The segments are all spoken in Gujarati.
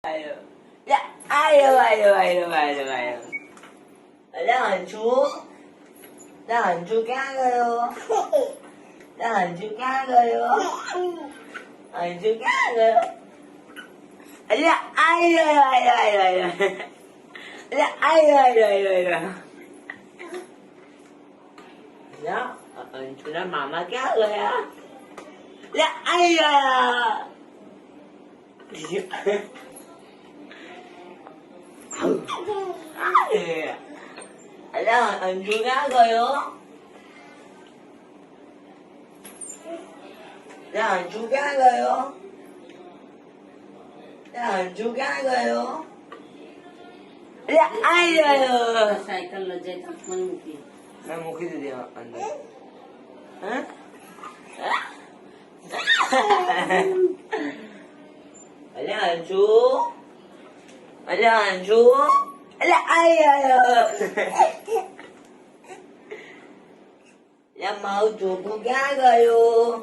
Ayo. Ya, ayo. Alah, Anju. Dah Anju ક્યાં ગયો? dah Anju ક્યાં ગયો? Anju ક્યાં ગયો? અલ્યા, આયો. અલ્યા, આયો. અલ્યા, અંજુના મામા ક્યાં ગયા? અલ્યા, આયો. અલ્યા, અંજુ ક્યાં ગયો? અંજુ ક્યાં ગયો? અંજુ ક્યાં ગયો? આયો. સાયકલ લઈ જાય મને મૂકી મેં મૂકી દીધી અંદર. હા? અલ્યા અંજુ, આયો. મારું ચોખ્ખું ક્યાં ગયું?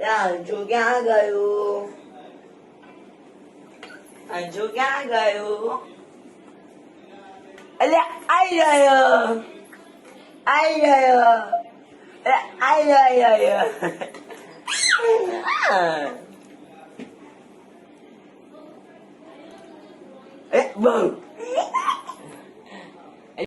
અંજુ ક્યાં ગયું? અંજુ ક્યાં ગયું? અલ્યા, આઈ ગયો. બહુ